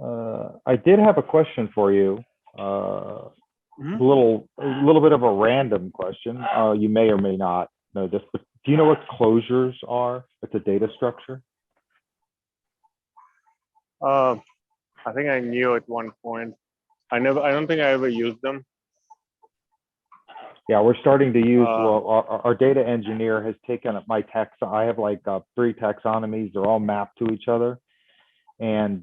I did have a question for you. A little bit of a random question. You may or may not know this, but do you know what closures are? It's a data structure. I think I knew at one point. I don't think I ever used them. Yeah, we're starting to use, well, our data engineer has taken up my text. I have like 3 taxonomies. They're all mapped to each other and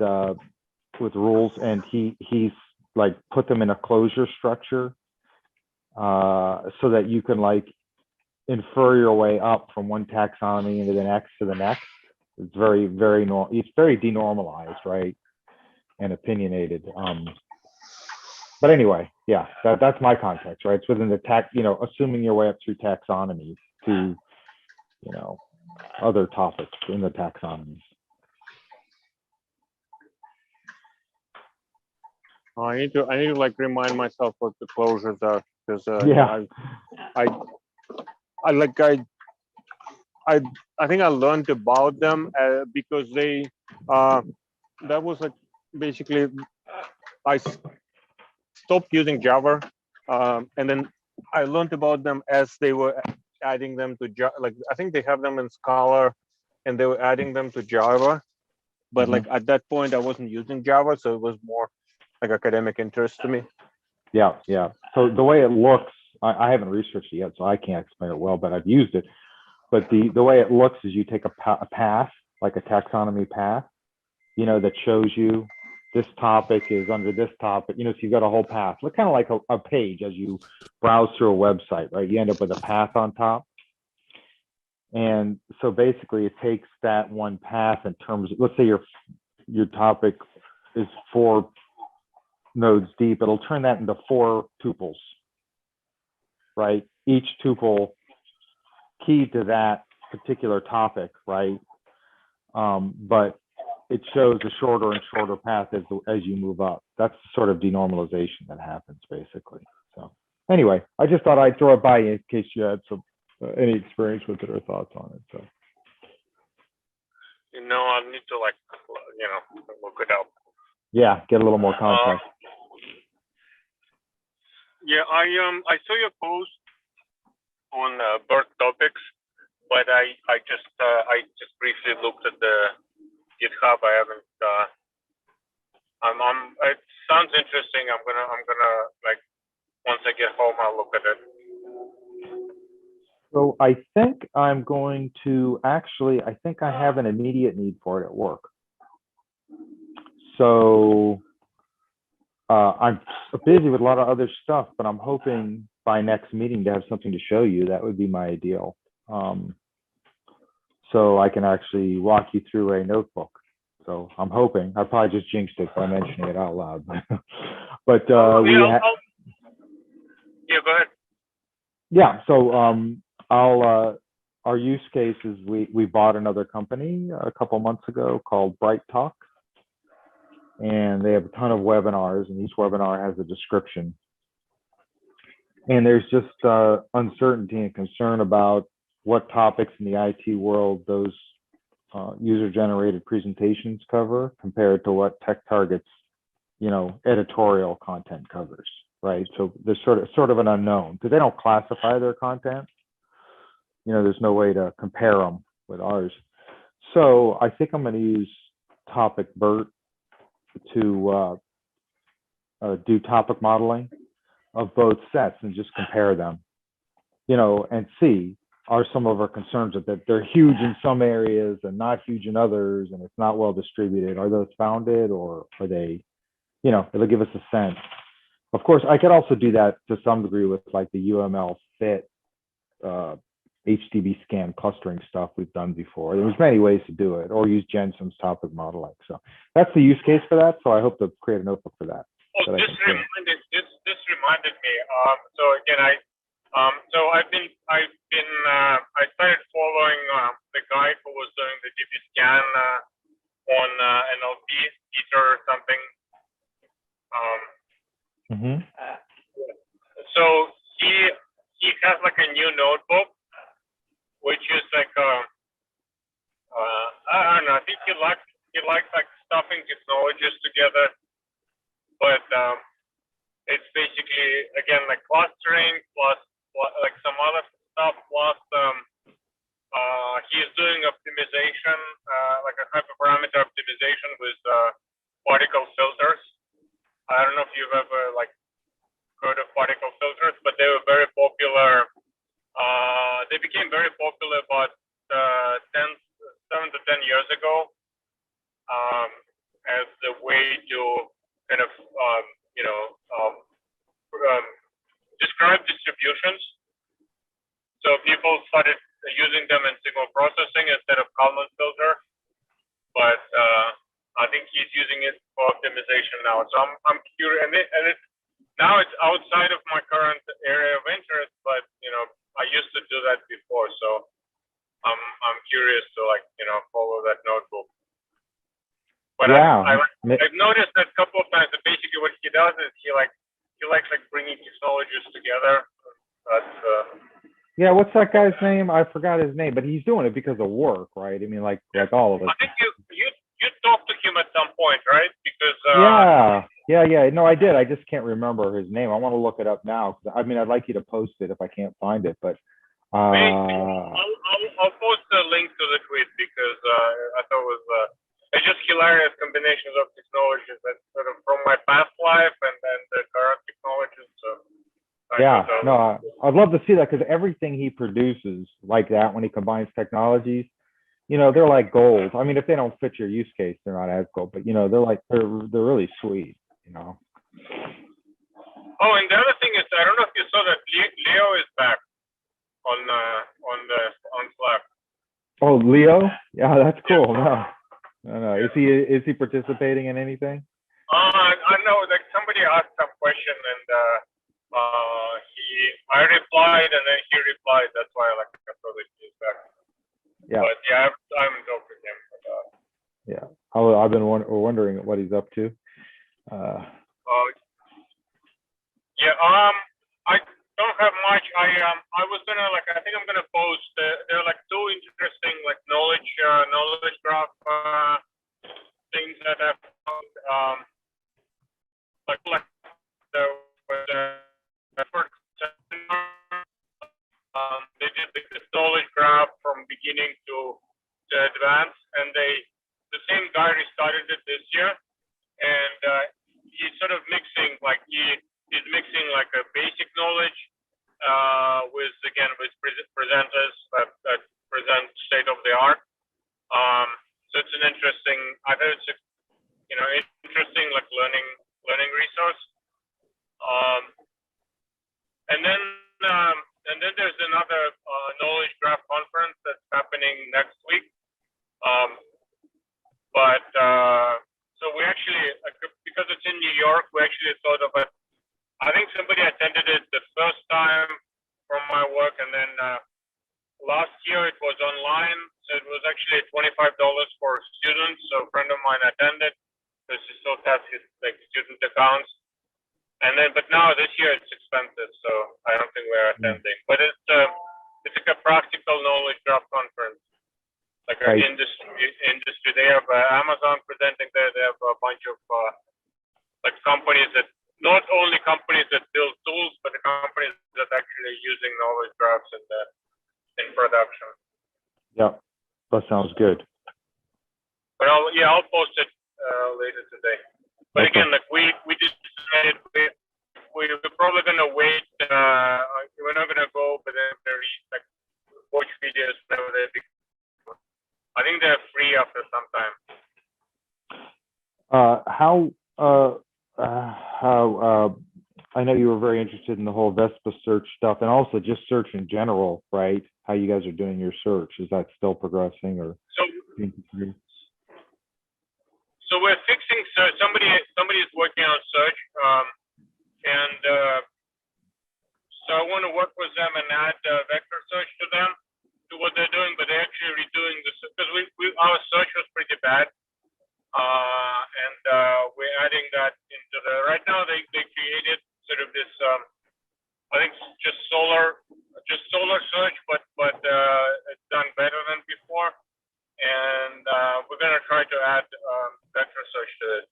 with rules. And he's like put them in a closure structure so that you can like infer your way up from one taxonomy into the next to the next. It's very, very normal. It's very denormalized, right? And opinionated. But anyway, yeah, that's my context, right? It's within the tax, assuming your way up through taxonomies to, other topics in the taxonomies. I need to like remind myself what the closures are, because I think I learned about them because they that was like basically I stopped using Java, and then I learned about them as they were adding them to Java. Like I think they have them in Scala, and they were adding them to Java. But like at that point, I wasn't using Java, so it was more like academic interest to me. Yeah. So the way it looks, I haven't researched it yet, so I can't explain it well, but I've used it. But the way it looks is you take a path, like a taxonomy path, that shows you this topic is under this topic, so you've got a whole path. Look kind of like a page as you browse through a website, right? You end up with a path on top. And so basically it takes that one path in terms of, let's say your topic is 4 nodes deep, it'll turn that into 4 tuples, right? Each tuple key to that particular topic, right? But it shows a shorter and shorter path as you move up. That's the sort of denormalization that happens basically. So anyway, I just thought I'd throw it by you in case you had any experience with it or thoughts on it. So I need to like look it up. Yeah, get a little more context. Yeah, I saw your post on birth topics, but I just briefly looked at the GitHub. I haven't. It sounds interesting. I'm gonna like once I get home, I'll look at it. So I think I'm going to I think I have an immediate need for it at work. So I'm busy with a lot of other stuff, but I'm hoping by next meeting to have something to show you. That would be my ideal. So I can actually walk you through a notebook. So I'm hoping. I probably just jinxed it by mentioning it out loud. But yeah, go ahead. Yeah. So our use case is we bought another company a couple months ago called Bright Talk, and they have a ton of webinars, and each webinar has a description. And there's just uncertainty and concern about what topics in the IT world those user-generated presentations cover compared to what TechTarget's, editorial content covers, right? So there's sort of an unknown because they don't classify their content. There's no way to compare them with ours. So I think I'm going to use Topic BERT to do topic modeling of both sets and just compare them, and see are some of our concerns that they're huge in some areas and not huge in others, and it's not well distributed. Are those founded, or are they, it'll give us a sense. Of course, I could also do that to some degree with like the UML fit HDB scan clustering stuff we've done before. There's many ways to do it, or use Jensen's topic modeling. So that's the use case for that. So I hope to create a notebook for that. Oh, this reminded me. So again, I started following the guy who was doing the DB scan on NLP, Peter or something. So he has like a new notebook, which is like I don't know. I think he likes like stuffing technology technologies together, but it's basically, again, like clustering plus like some other stuff, plus he's doing optimization, like a hyperparameter optimization with particle filters. I don't know if you've ever like heard of particle filters, but they were very popular. They became very popular about 7 to 10 years ago as the way to kind of describe distributions. So people started using them in signal processing instead of Kalman filter, but I think he's using it for optimization now. So I'm curious, and now it's outside of my current area of interest, but I used to do that before, so I'm curious to follow that notebook. But Yeah. I've noticed that a couple of times that basically what he does is he likes bringing technologies together. That's Yeah, what's that guy's name? I forgot his name, but he's doing it because of work, right? I mean, like all of us. I think you talked to him at some point, right? Because yeah. No, I did. I just can't remember his name. I want to look it up now. I mean, I'd like you to post it if I can't find it, but I'll post the link to the tweet because I thought it was it's just hilarious combinations of technologies that sort of from my past life and then the current technologies. So yeah, no, I'd love to see that because everything he produces like that when he combines technologies, they're like gold. I mean, if they don't fit your use case, they're not as gold, but they're really sweet. Oh, and the other thing is, I don't know if you saw that Leo is back on Slack. Oh, Leo? Yeah, that's cool. No. Is he participating in anything? I know that somebody asked some question and I replied and then he replied. That's why I saw that he's back. Yeah. But yeah, I haven't talked to him. Yeah. I've been wondering what he's up to. I don't have much. I was gonna I think I'm gonna post. There are two interesting knowledge graph things that I've found. They did the knowledge graph from beginning to advanced, and the same guy restarted it this year, and he's sort of mixing he's mixing a basic knowledge with presenters that present state of the art. So it's an interesting. I thought it's interesting learning resource. And then there's another knowledge graph conference that's happening next week. So we actually, because it's in New York, we actually thought of it. I think somebody attended it the first time from my work, and then last year it was online, so it was actually $25 for students. So a friend of mine attended because he still has his student accounts. But now this year it's expensive, so I don't think we're attending. But it's like a practical knowledge graph conference, like an industry. They have Amazon presenting there. They have a bunch of companies that not only companies that build tools, but the companies that actually are using knowledge graphs in production. Yeah, that sounds good. But I'll post it later today. But again, we decided we're probably gonna wait. We're not gonna go, but then watch videos whenever they become. I think they're free after some time. I know you were very interested in the whole Vespa search stuff and also just search in general, right? How you guys are doing your search. Is that still progressing or? So we're fixing search. Somebody is working on search, and so I want to work with them and add vector search to them, to what they're doing, but they're actually redoing this because our search was pretty bad. And we're adding that into right now they created sort of this, I think just solar search, but it's done better than before. And we're going to try to add vector search to it.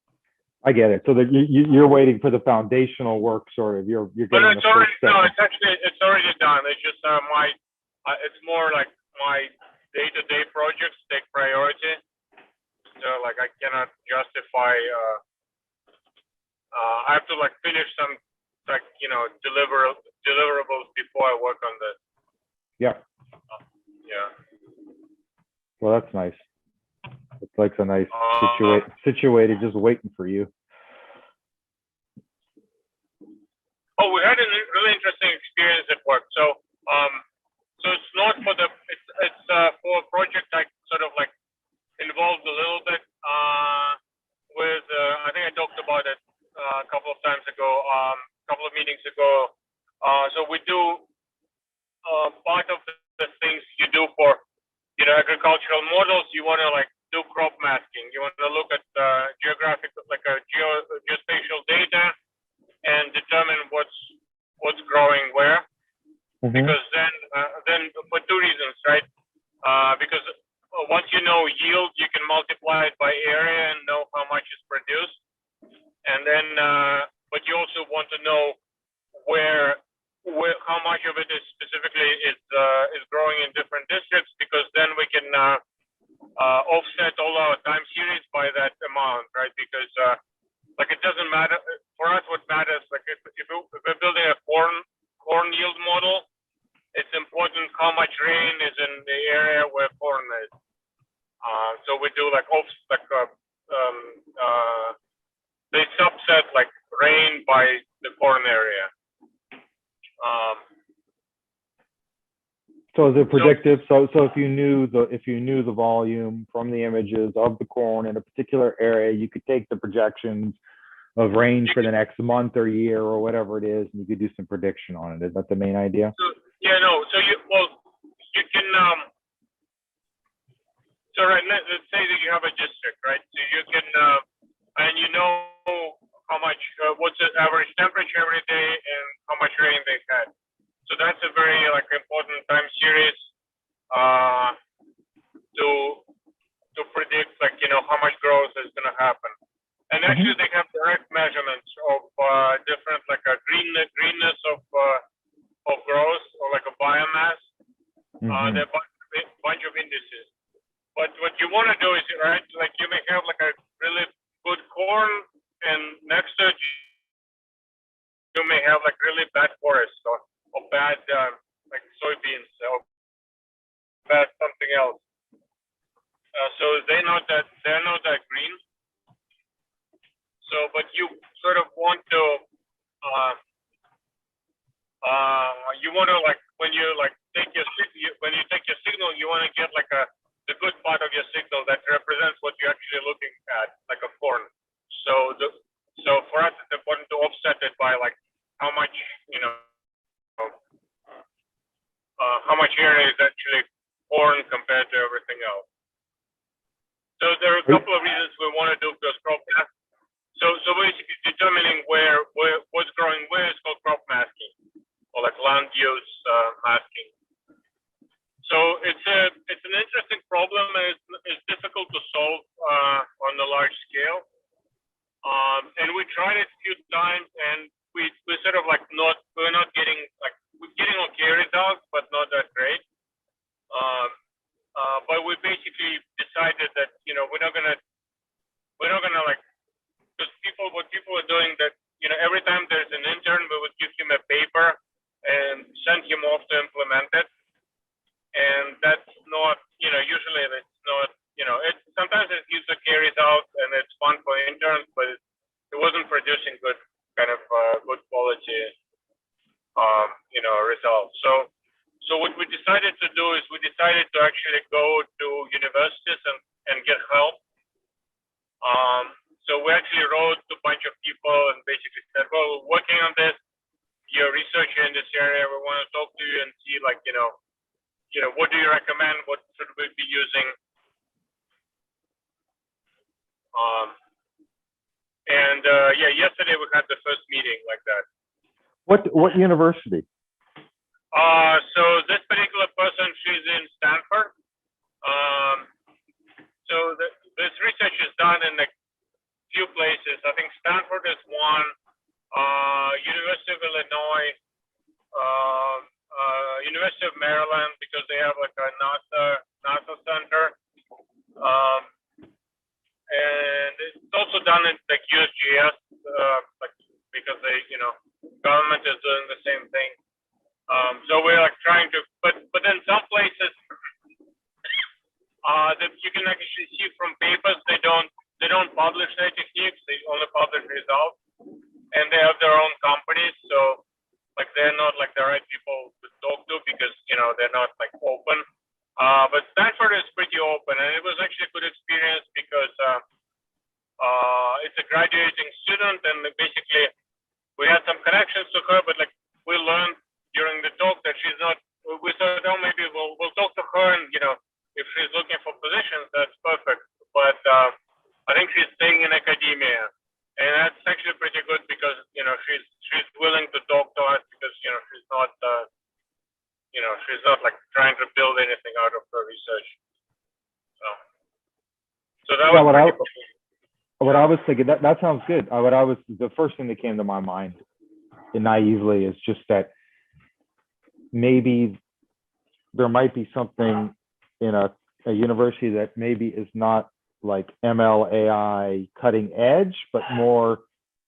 I get it. So that you're waiting for the foundational work, sort of. You're But getting it's the already, first step. no, it's already done. It's just it's more like my day-to-day projects take priority. So like I cannot justify, I have to like finish some like, deliverables before I work on this. Yeah. Yeah. Well, that's nice. It's like a nice Uh, situated, just waiting for you. Oh, we had a really interesting experience at work. So, so it's not for it's for a project I sort of like involved a little bit with. I think I talked about it a couple of times ago, a couple of meetings ago. So we do part of the things you do for agricultural models. You want to like do crop masking. You want to look at geographic, like geospatial data, and determine what's growing where. Mm-hmm. Because then for two reasons, right? Because once you know yield, you can multiply it by area and know how much is produced. And then, but you also want to know where how much of it is specifically is growing in different districts, because then we can offset all our time series by that amount, right? Because like it doesn't matter for us. What matters, like if we're building a corn yield model, it's important how much rain is in the area where corn is. So we do like they subset like rain by the corn area. So is it predictive? So if you knew the volume from the images of the corn in a particular area, you could take the projections of range for the next month or year or whatever it is, and you could do some prediction on it. Is that the main idea? So, yeah, no. So you can so right, let's say that you have a district, right? So you can and you know how much what's the average temperature every day and how much rain they had. So that's a very like important time series to predict like how much growth is going to happen. And actually, they have direct measurements of different like a greenness of growth or like a biomass. There are a bunch of indices. But what you want to do is, right, like you may have like a really good corn, and next to it you may have like really bad forest or bad like soybeans or bad something else. So they're not that green. So, but you sort of want to like when you like take your signal, you want to get like the good part of your signal that represents what you're actually looking at, like a corn. So for us, it's important to offset it by like how much how much area is actually corn compared to everything else. So there are a couple of reasons we want to do those crop masking. So basically determining what's growing where is called crop masking, or like land use masking. So it's an interesting problem, and it's difficult to solve on a large scale. And we tried it a few times, and we sort of like we're not getting like we're getting okay results, but not that great. But we basically decided that we're not gonna like, because what people are doing that every time there's an intern, we would give him a paper and send him off to implement it, and that's not usually it's not it sometimes it gives okay results and it's fun for interns, but it wasn't producing good kind of good quality results. So what we decided to do is we decided to actually go to universities and get help. So we actually wrote to a bunch of people and basically said, well, we're working on this, you're a researcher in this area, we want to talk to you and see like, what do you recommend, what should we be using? Yesterday we had the first meeting like that. What university? So this particular person, she's in Stanford. So this research is done in a few places. I think Stanford is one, University of Illinois, University of Maryland, because they have like a NASA center. And it's also done in like USGS, like because they, government is doing the same thing. So we're like trying to, but then some places that you can actually see from papers, they don't publish their techniques, they only publish results, and they have their own companies. So like they're not like the right people to talk to because they're not like open. But Stanford is pretty open, and it was actually a good experience because it's a graduating student, and basically we had some connections to her, but like we learned during the talk that she's not. We thought, oh, maybe we'll talk to her, and if she's looking for positions, that's perfect. But I think she's staying in academia, and that's actually pretty good because she's willing to talk to us because she's not she's not like trying to build anything out of her research. So that was what I was thinking. That sounds good. The first thing that came to my mind, naively, is just that maybe there might be something in a university that maybe is not like ML AI cutting edge, but more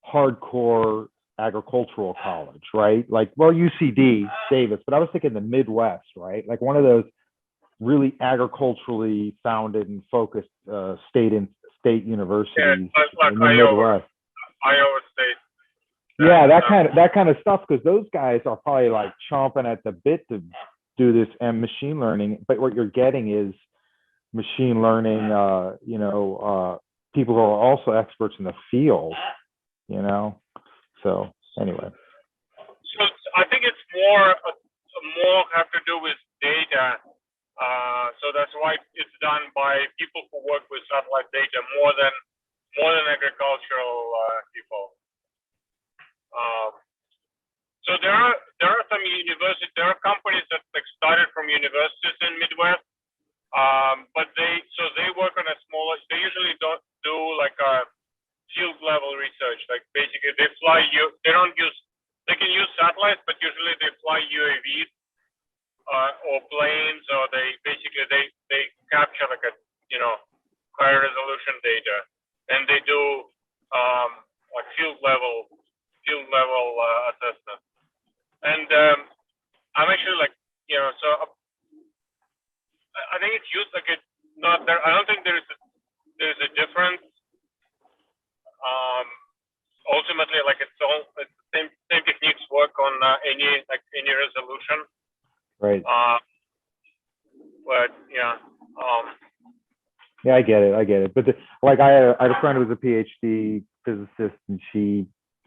hardcore agricultural college, right? Like, well, UCD, Davis, but I was thinking the Midwest, right? Like one of those really agriculturally founded and focused state universities like in the Iowa, Midwest. Iowa State. Yeah, that kind of stuff, because those guys are probably like chomping at the bit to do this and machine learning. But what you're getting is machine learning, people who are also experts in the field, So anyway. So I think it's more have to do with data. So that's why it's done by people who work with satellite data more than agricultural people. So there are some universities, there are companies that like started from universities in Midwest, but they work on a smaller. They usually don't do like a field level research. Like basically, they fly you. They don't use. They can use satellites, but usually they fly UAVs or planes, or they capture like a high resolution data, and they do like field level assessment. And I'm actually like so I think it's used like it's not there. I don't think there's a difference. Ultimately, like it's the same techniques work on any resolution. Right. But yeah. Yeah, I get it. But I had a friend who was a PhD physicist, and she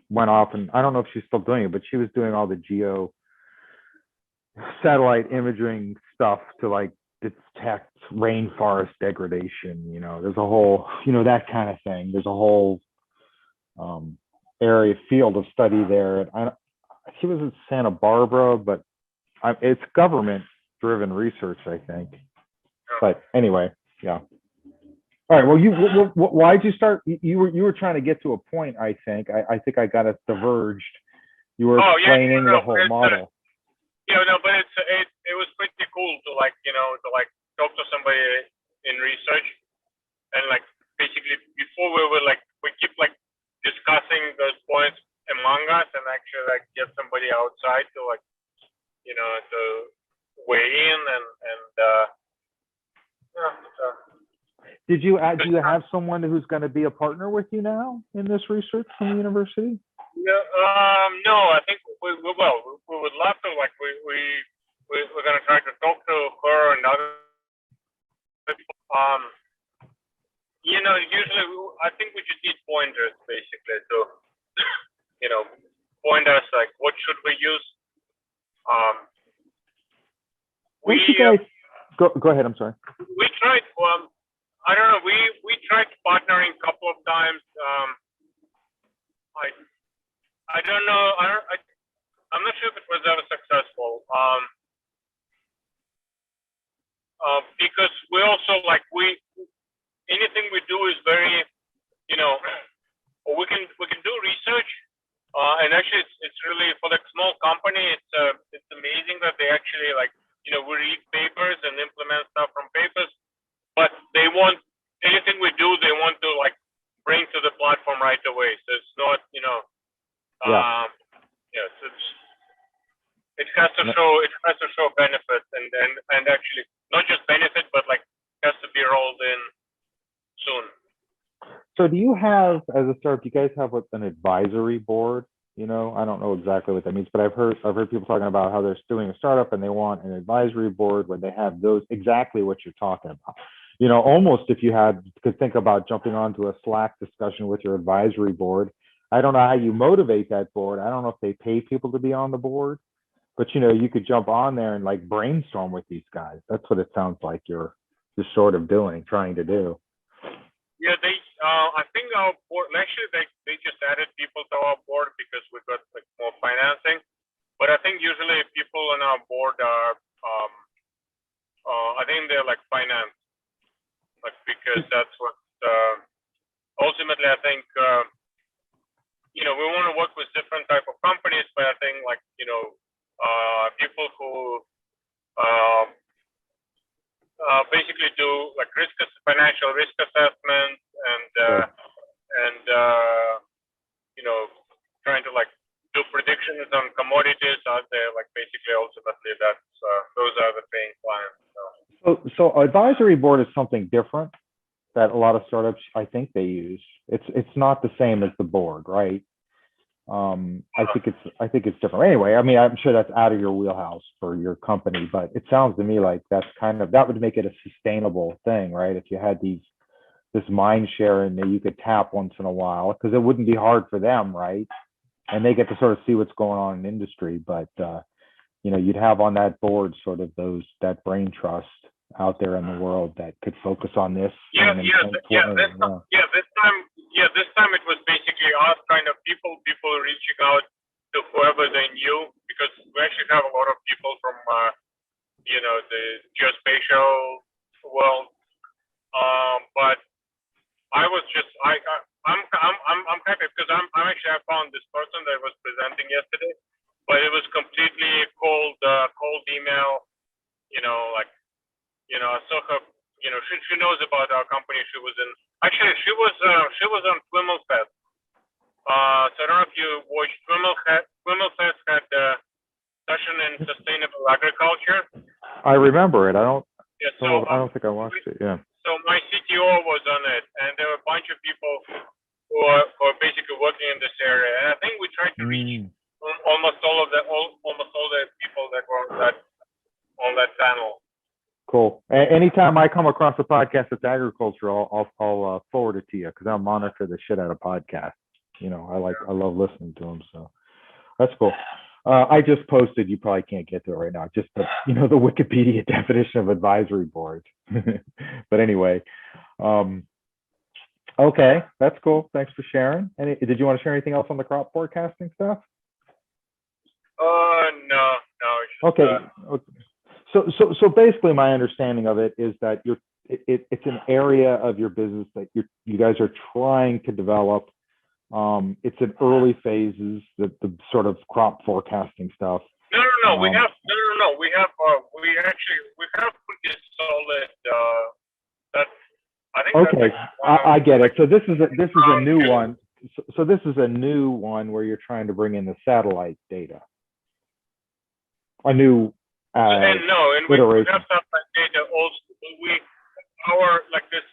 went off, and I don't know if she's still doing it, but she was doing all the geo satellite imaging stuff to like detect rainforest degradation. There's a whole, that kind of thing. There's a whole area field of study there. And she was in Santa Barbara, but it's government-driven research, I think. But anyway, yeah. All right. Well, why'd you start? You were trying to get to a point. I think I got us diverged. You were explaining the whole model. But it was pretty cool to talk to somebody in research, and like basically before we keep like discussing those points among us, and actually like get somebody outside to to weigh in and do you have someone who's going to be a partner with you now in this research from the university? No, I think we would love to. Like we're going to try to talk to her and other people. Usually I think we just need pointers basically to point us like what should we use. Go ahead. I'm sorry. We tried. I don't know. We tried partnering a couple of times. I don't know. I'm not sure if it was ever successful. Because we also anything we do is very, we can do research, and actually it's really for the small company. It's amazing that they actually like we read papers and implement stuff from papers, but they want anything we do, they want to like bring to the platform right away. So it's not yes, it has to show benefit and actually not just benefit, but like has to be rolled in soon. So do you have, as a startup, do you guys have an advisory board? I don't know exactly what that means, but I've heard people talking about how they're doing a startup and they want an advisory board where they have those exactly what you're talking about. Almost if you could think about jumping onto a Slack discussion with your advisory board. I don't know how you motivate that board. I don't know if they pay people to be on the board, but you could jump on there and like brainstorm with these guys. That's what it sounds like you're sort of trying to do. Yeah, I think our board, actually they just added people to our board because we got like more financing. But I think usually people on our board are, I think they're like finance, like because that's what, ultimately I think, we want to work with different type of companies, but I think like, people who, basically do like financial risk assessment and trying to like do predictions on commodities out there. Like basically, ultimately, that's those are the paying clients. So advisory board is something different that a lot of startups I think they use. It's not the same as the board, right? I think it's different. Anyway, I mean, I'm sure that's out of your wheelhouse for your company, but it sounds to me like that would make it a sustainable thing, right? If you had this mind sharing that you could tap once in a while, because it wouldn't be hard for them, right? And they get to sort of see what's going on in industry, but you'd have on that board sort of that brain trust out there in the world that could focus on this. This time it was basically us kind of people reaching out to whoever they knew, because we actually have a lot of people from the geospatial world. But I was just I'm happy because I found this person that was presenting yesterday, but it was completely cold email. I saw her. She knows about our company. She was on TWIML Fest. So I don't know if you watched TWIML Fest had a session in sustainable agriculture. I remember it. I don't think I watched it. Yeah. So my CTO was on it, and there were a bunch of people who are basically working in this area. And I think we tried to reach almost all the people that were on that panel. Cool. Anytime I come across a podcast that's agricultural, I'll forward it to you, because I'll monitor the shit out of podcasts. I love listening to them. So that's cool. I just posted. You probably can't get to it right now. Just the Wikipedia definition of advisory board. But anyway, okay, that's cool. Thanks for sharing. Did you want to share anything else on the crop forecasting stuff? No. Okay. So basically, my understanding of it is that it's an area of your business that you guys are trying to develop. It's in early phases, the sort of crop forecasting stuff. No. We have pretty solid. I think. Okay, I get it. So this is a new one. So this is a new one where you're trying to bring in the satellite data. A new. We have satellite data also.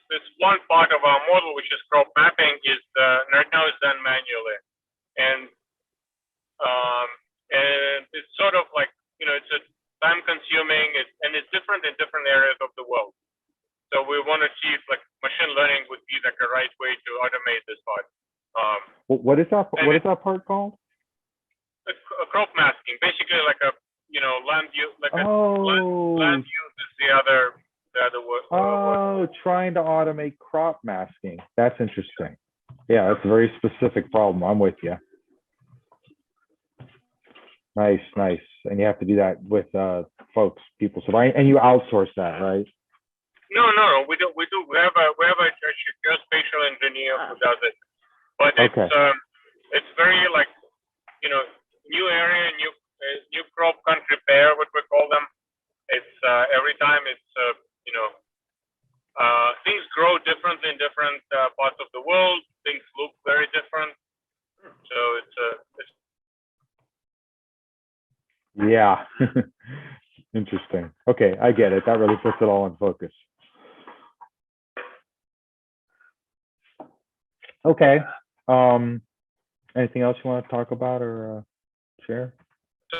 This one part of our model, which is crop mapping, is right now is done manually, and it's sort of like it's a time consuming, and it's different in different areas of the world. So we want to see if like machine learning would be like a right way to automate this part. What is that? What is that part called? A crop masking, basically like a land use, land use is the other word. Trying to automate crop masking. That's interesting. Yeah, that's a very specific problem. I'm with you. Nice. And you have to do that with people. So and you outsource that, right? No. We do. We have a geospatial engineer who does it. but Okay. it's very like, you know, new area, new crop country pair, what we call them. It's every time it's you know, things grow differently in different parts of the world. Things look very different. So it's Yeah. Interesting. Okay, I get it. That really puts it all in focus. Okay. Anything else you want to talk about or share?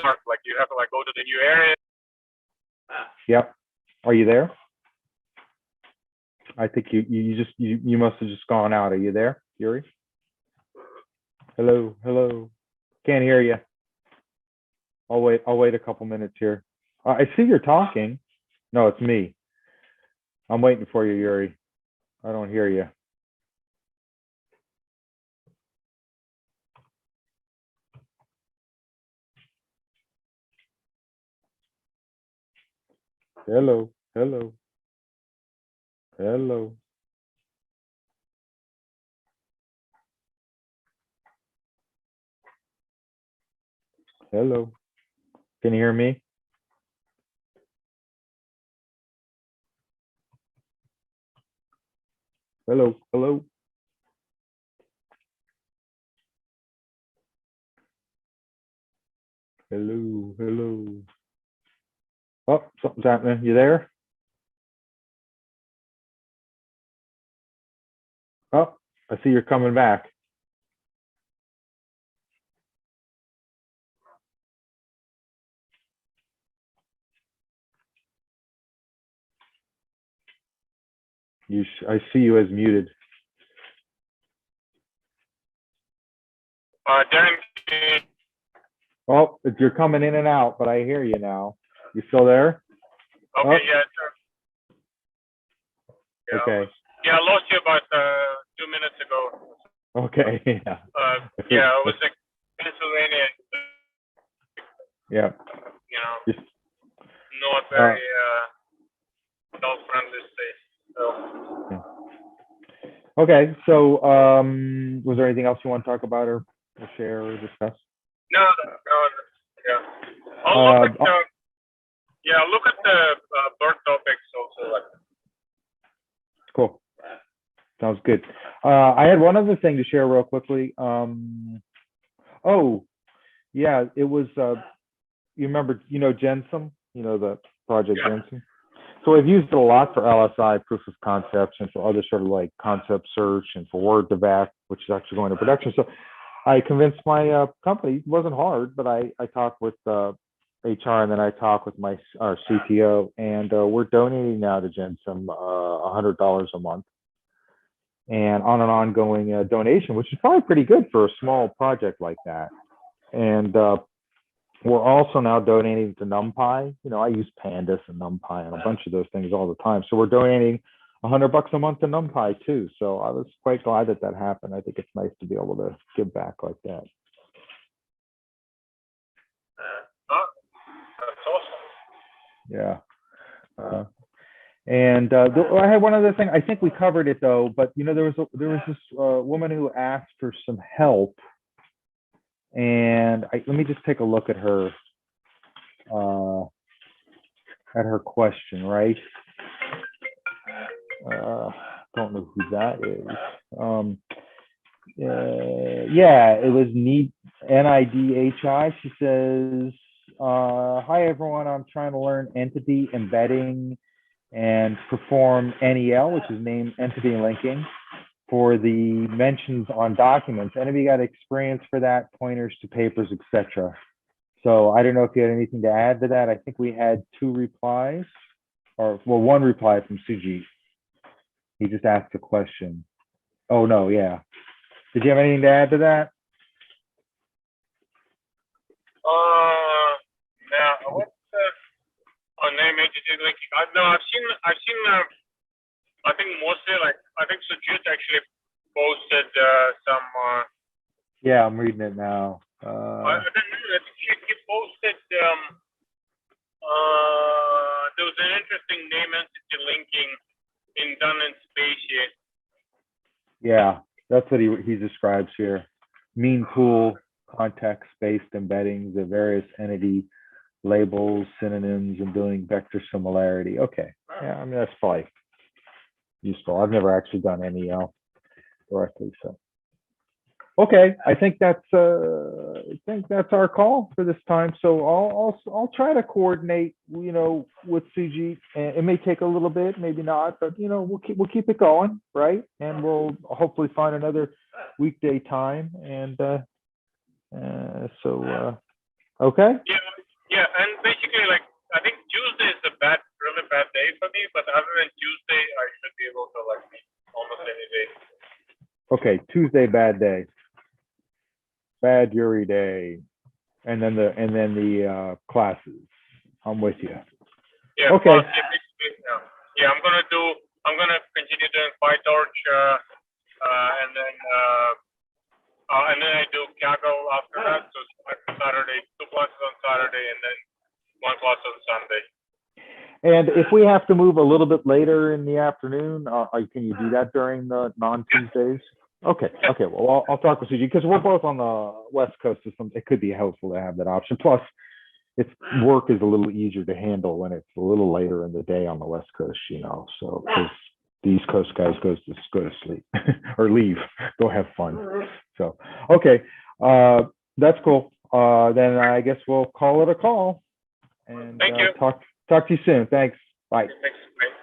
smart. Like you have to like go to the new area. Yep. Are you there? I think you must have just gone out. Are you there, Yuri? Hello, hello. Can't hear you. I'll wait a couple minutes here. I see you're talking. No, it's me. I'm waiting for you, Yuri. I don't hear you. Hello, hello, hello. Hello. Can you hear me? Hello, hello. Hello, hello. Oh, something's happening. You there? Oh, I see you're coming back. I see you as muted. Darren, Oh, you're coming in and out, but I hear you now. You still there? okay, Oh. yeah, sure. Yeah, Okay. Yeah, I lost you about 2 minutes ago. Okay. Yeah. Yeah, I was in Pennsylvania. Yeah. You know, Just, not very dog-friendly state. So. yeah. Okay. So, was there anything else you want to talk about or share or discuss? No, yeah. I'll look at look at the bird topics also. Like. Cool. Sounds good. I had one other thing to share real quickly. Oh, yeah, it was. You remember, Gensum, the project Gensum. So I've used it a lot for LSI proof of concepts and for other sort of like concept search and for Word to Vac, which is actually going to production. So I convinced my company. It wasn't hard, but I talked with HR and then I talked with our CTO, and we're donating now to Gensum $100 a month, and on an ongoing donation, which is probably pretty good for a small project like that. And we're also now donating to NumPy. I use Pandas and NumPy and a bunch of those things all the time. So we're donating $100 a month to NumPy too. So I was quite glad that happened. I think it's nice to be able to give back like that. That's awesome. Yeah. And I had one other thing. I think we covered it though, but there was this woman who asked for some help, and let me just take a look at her question, right? Don't know who that is. Yeah, it was NIDHI. She says, "Hi everyone, I'm trying to learn entity embedding and perform NEL, which is name entity linking, for the mentions on documents. Any of you got experience for that? Pointers to papers, etc." So I don't know if you had anything to add to that. I think we had 2 replies, or well, 1 reply from Sujit. He just asked a question. Oh no, yeah. Did you have anything to add to that? Yeah. What's name entity linking? No, I've seen. I think mostly I think Sujit actually posted some. Yeah, I'm reading it now. I think he posted. There was an interesting name entity linking in Dun and Spacey. Yeah. That's what he describes here. Mean pool, context-based embeddings of various entity labels, synonyms, and building vector similarity. Okay, yeah, I mean, that's probably useful. I've never actually done NEL directly, so. Okay, I think that's our call for this time. So I'll try to coordinate, with Sujit. And it may take a little bit, maybe not, but we'll keep it going, right? And we'll hopefully find another weekday time. And okay. Yeah, and basically, like, I think Tuesday is a really bad day for me. But other than Tuesday, I should be able to like meet almost any day. Okay, Tuesday, bad day. Bad Yuri day, and then the classes. I'm with you. Yeah. Okay. Yeah, I'm gonna continue doing PyTorch, and then I do Kaggle after that. So Saturday, 2 classes on Saturday, and then 1 class on Sunday. And if we have to move a little bit later in the afternoon, can you do that during the non-Tuesdays? Okay. Well, I'll talk with Suji because we're both on the West Coast, so it could be helpful to have that option. Plus, work is a little easier to handle when it's a little later in the day on the West Coast, So because the East Coast guys go to sleep or leave, go have fun. So okay, that's cool. Then I guess we'll call it a call. And thank you. Talk to you soon. Thanks. Bye. Thanks. Bye.